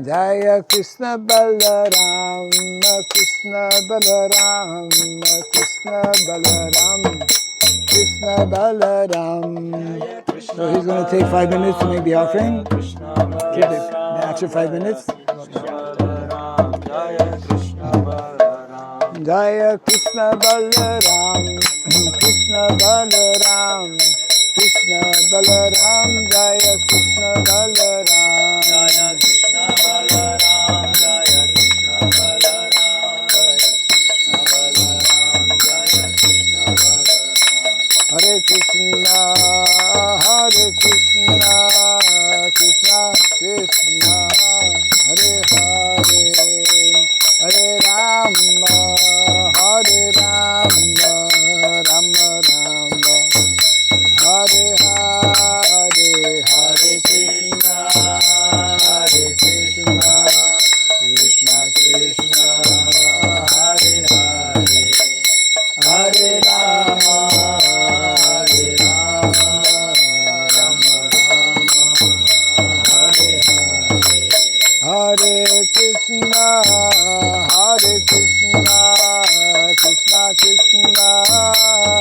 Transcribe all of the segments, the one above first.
Jaya Krishna Balaram, Krishna Balaram, Krishna Balaram, Krishna Balaram. So he's going to take 5 minutes to make the offering. Yes. After 5 minutes. Jaya Krishna Balaram, Krishna Balaram, Krishna Balaram, Jaya Krishna Balaram, Jaya Krishna Balaram, Jaya Krishna Balaram, Jaya Krishna Balaram, Hare Krishna, Hare Krishna, Krishna Krishna, Hare Hare, Hare Rama, Hare Rama, Rama Rama, Hare Hare, Hare Krishna, Hare Krishna, Krishna Krishna, Hare Hare, Hare Rama, Hare Rama, Rama Rama, Hare Hare, Hare Krishna, Hare Krishna, Krishna Krishna,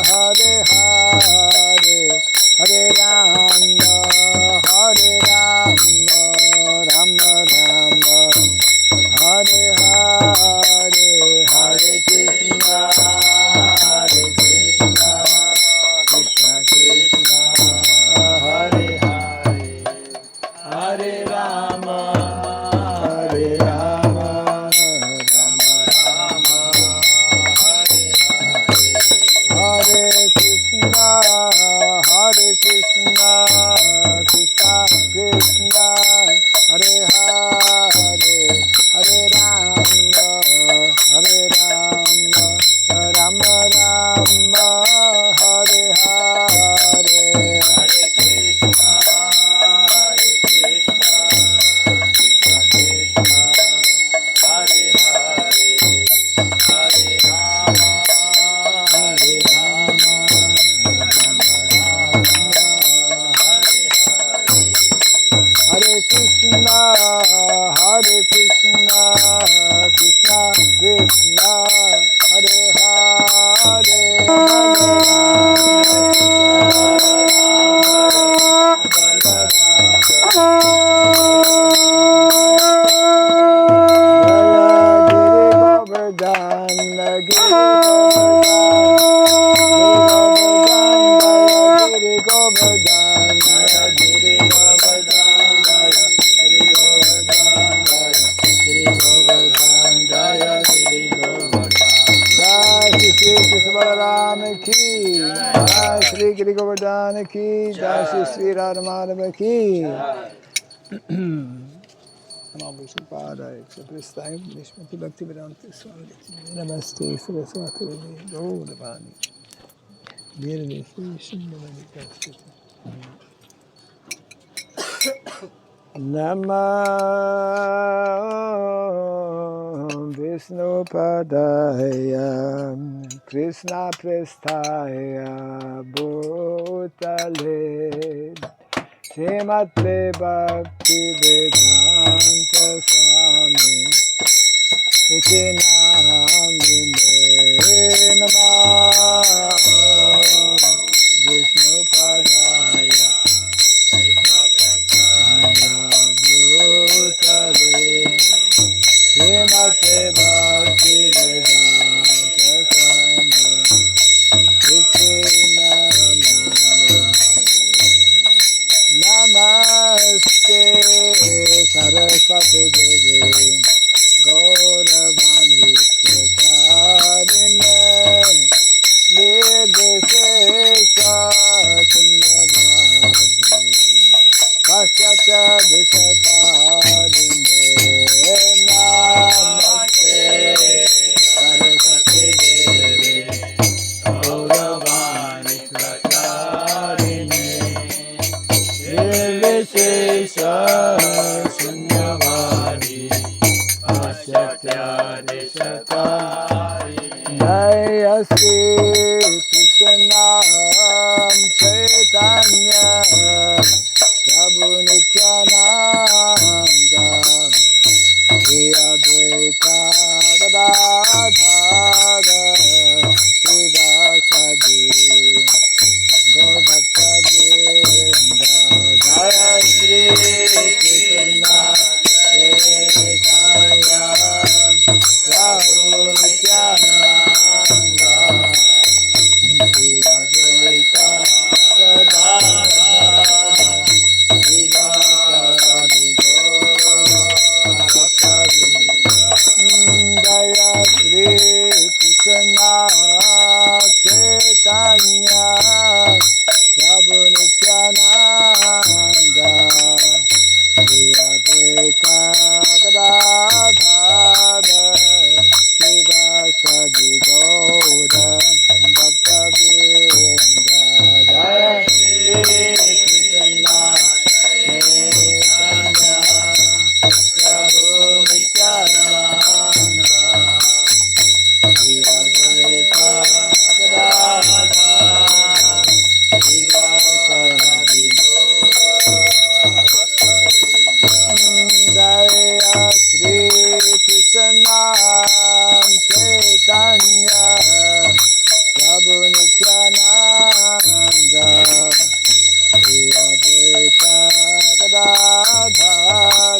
Hare Hare, Hare Rama, Hare Rama, Rama Rama, Hare Hare, Hare Krishna, Hare Krishna, Krishna Krishna, Hare Hare, Hare Rama, Hare Rama, Rama Rama, Hare Hare, Hare Krishna, Hare Krishna, Krishna Krishna, Hare Hare, Hare Rama, Hare Rama, Rama Rama, Hare Hare, Hare Krishna, Hare Krishna, Krishna Krishna, Hare Hare, Hare Rama, Hare Rama, Rama Rama, Hare Hare, Hare Krishna, Hare Krishna, Krishna Krishna, Hare Hare, Giri Govardhan, Giri Govardhan, Giri Govardhan, Giri Govardhan, Jaya Giri Govardhan. Jai Shri Krishna Balaram ki, Jai Shri Giri Govardhan ki, Jai Shri Sri Radha Madhava ki. Namo Vishnupadaya, Prasthayam Nishmati Bhakti Vedanta Swami, Namaste Saraswati Devi Gauravani, Nirvishri Shindamani Prasthita. Namo Vishnupadaya, Krishna Prasthaya Bhutale, Srimate Bhakti Vedanta Swami, Iti Namine Namo Vishnupadaya, Krishna Prasthaya Bhutale, Srimate Bhakti Vedanta Swami, Iti Namine. Namaste Saraswati Devi Gauravani Pracharine Nirdeshesha Sunyavadi Paschatya Dishatarine. Namaste Saraswati Devi Gauravani Pracharine Nirvishesha Sunyavadi Paschatya Dishatarine. Jaya Sri Krishna Chaitanya Prabhu Nityananda Gadadhar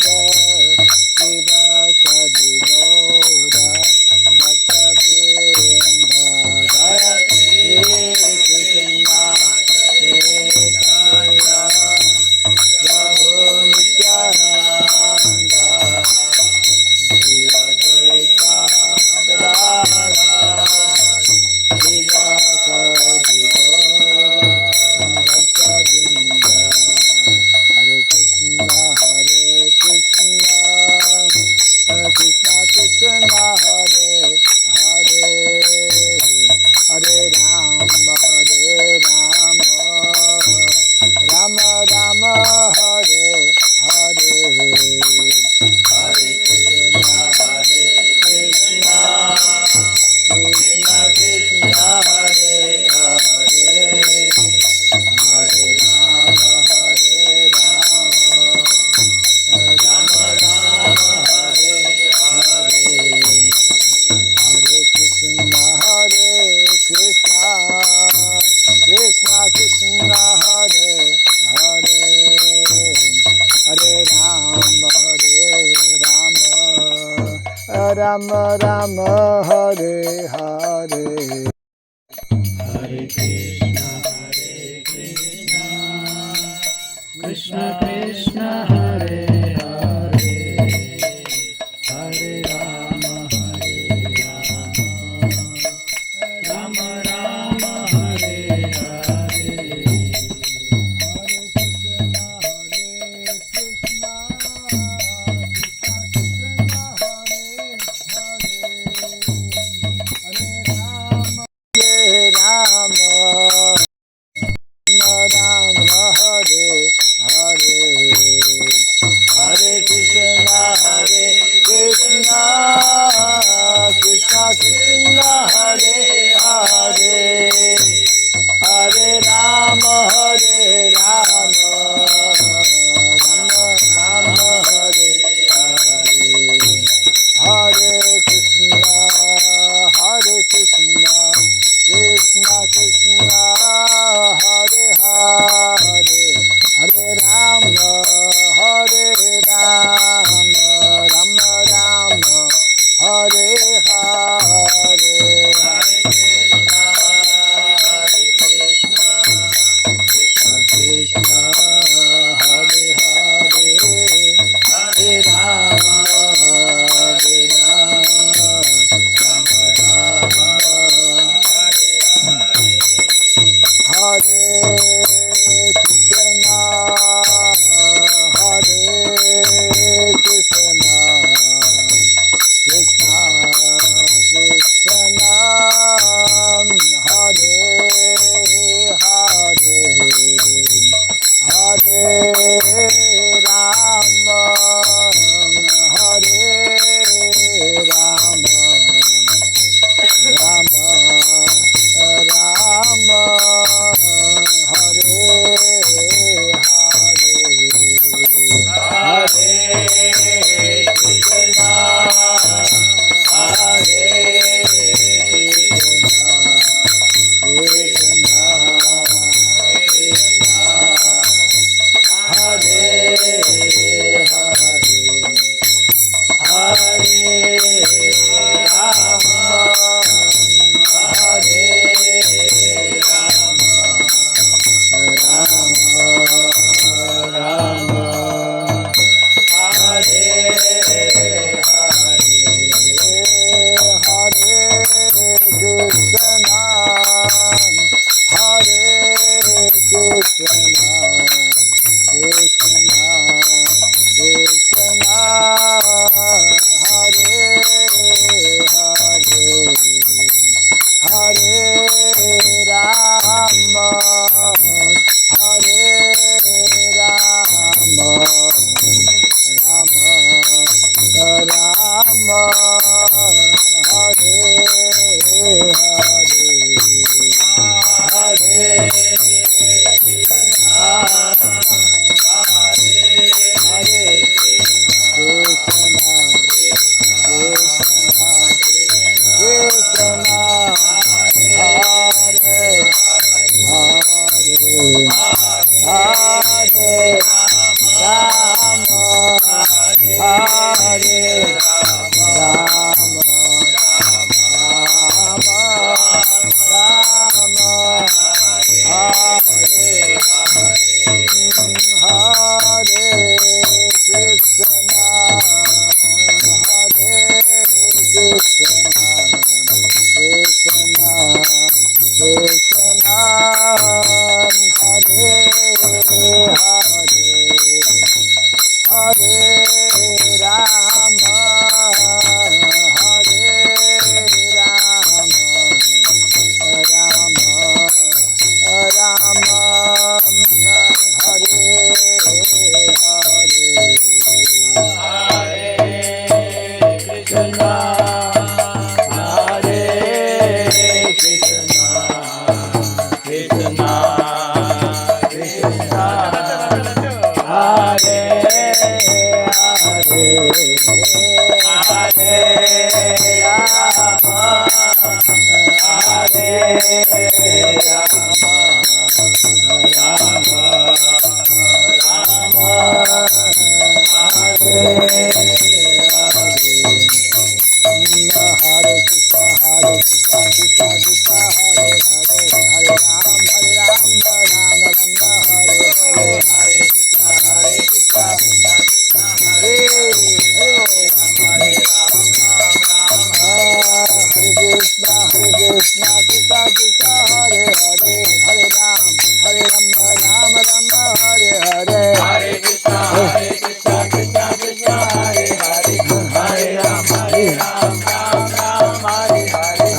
Srivasadi Gaura Bhaktavrinda Jaya Shri Krishna Chaitanya Prabhu Nityananda Shri Advaita Gadadhar Srivasadi Gaura Bhaktavrinda Hare Krishna Krishna Krishna Hare Hare Hare Rama Rama Rama Hare Hare Hare Krishna Krishna Krishna Hare Hare Hare Rama Rama Rama Hare Hare Hare Krishna Krishna Krishna Hare Hare Hare Rama Rama Rama Hare Hare Hare Krishna Krishna Krishna Hare Hare Hare Rama Rama Rama Hare Hare Hare Krishna Krishna Krishna Hare Hare Hare Rama Rama Hare Hare Hare Krishna Krishna Krishna Hare Hare Hare Rama Rama Rama Hare Hare Hare Krishna Krishna Krishna Hare Hare Hare Rama Rama Rama Hare Hare Hare Krishna Krishna Hare Hare Hare Rama Rama Rama Hare Krishna Krishna Krishna Krishna Hare Hare Hare Rama Rama Rama Rama Hare Hare Hare Krishna Krishna Krishna Hare Hare Hare Rama Hare Rama Rama Rama Hare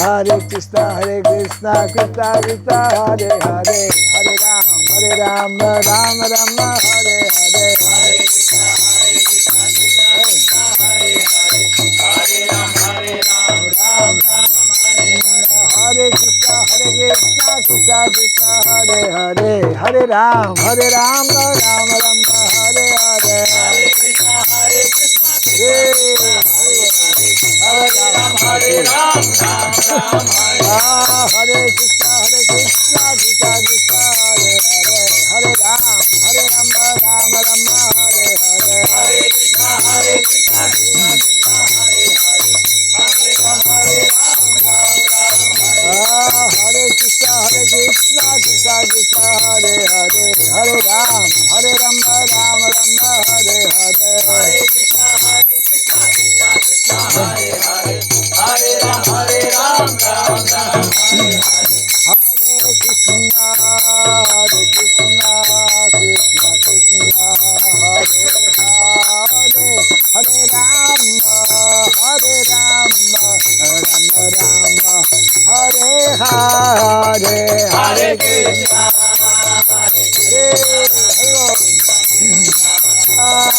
Hare Krishna, Krishna Krishna, Hare Hare, Hare Ram, Ram Rama, Hare Hare, Hare Krishna, Krishna Krishna, Hare Hare, Hare Ram, Hare Krishna, Krishna Krishna, Hare Hare, Hare Ram, Ram Rama, Hare Hare, Hare Krishna, Krishna Krishna, Hare Hare, Hare Ram, Ram Hare Hare, Hare Krishna, Krishna Krishna, Hare Hare, Hare Ram, Ram Rama, Hare Hare, Hare Krishna, Krishna Krishna, Hare Hare, Hare Ram, Ram Hare Hare, Hare Krishna, Krishna Krishna, Hare Hare, Hare Ram, Ram Rama, Hare Hare, Hare Krishna, Krishna Hare Ram, Ram Hare Krishna, Krishna Krishna, Hare Hare, Hare Ram, Ram Hare Hare, Hare Krishna, Krishna Krishna, Hare Hare, Hare Ram, Hare Krishna, Krishna Krishna, Hare Hare, Hare Ram, Ram Hare Hare, Hare Krishna, Krishna Krishna, Hare Hare, Hare Ram, Ram Hare Hare, Hare Krishna, Krishna Krishna, Hare Hare, Hare Ram, Ram Hare Hare, Hare Krishna,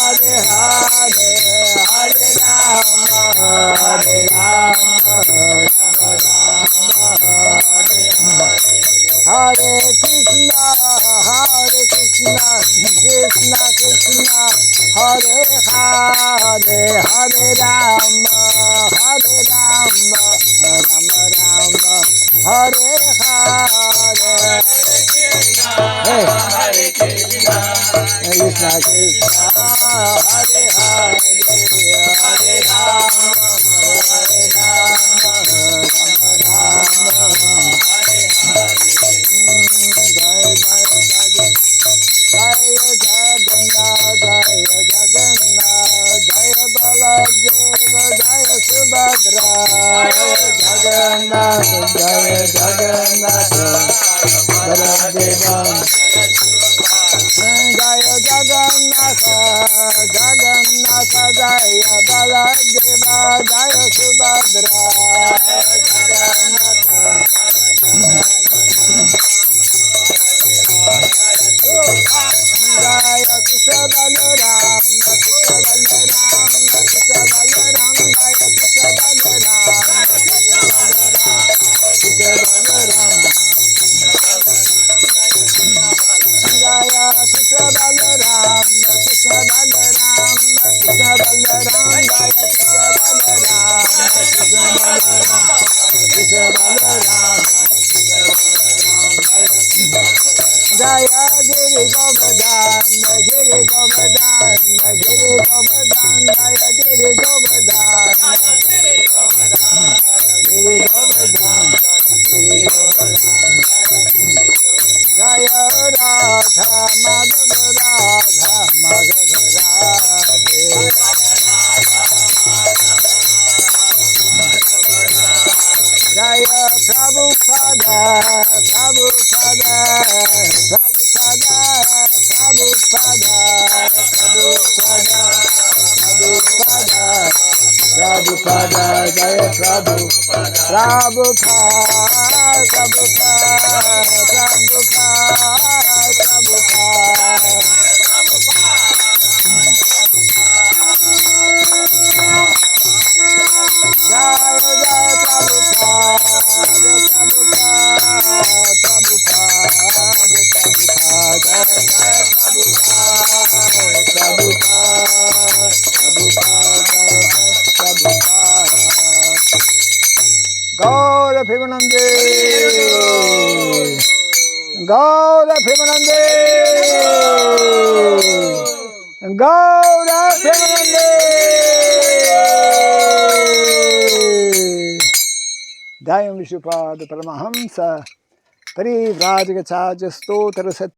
Hare Hare, Hare Ram, Hare Krishna, Krishna Krishna, Hare Hare, Hare Ram, Ram Hare Hare, Hare Krishna, Krishna Krishna, Hare Hare, Hare Ram, Jagannath, Jaya Jagannath, Baladeva, Jaya Jagannath, Jagannath, Jaya Baladeva, Jaya Subhadra, Jagannath, Jaya Krishna Balaram, Krishna Balaram, Krishna Balaram, Jaya Krishna Balaram, Krishna Balaram, Jaya Krishna Balaram, Krishna Balaram, Krishna Balaram, Jaya Krishna Balaram, Krishna Balaram, Krishna Balaram, Jaya Giri Govardhan, Giri Govardhan, Giri Govardhan, Jaya Giri Govardhan, Giri Govardhan, Giri Govardhan, Giri Govardhan, Jaya Radha Madhava Radha Madhava Radhe, Jaya Prabhupada, Prabhupada, Prabhupada, Prabhupada, Prabhupada, Prabhupada, Prabhupada, Jaya Prabhupada, Prabhupada, Prabhupada, Prabhupada, Prabhupada. Jaya Jaya Prabhupada, Prabhupada, Prabhupada, Prabhupada, Jaya Prabhupada, Prabhupada, Prabhupada, Gaura Premanande, Gaura Premanande, Gaura Premanande. जय विष्णुपाद परमहंस परिव्राजक स्तोत्र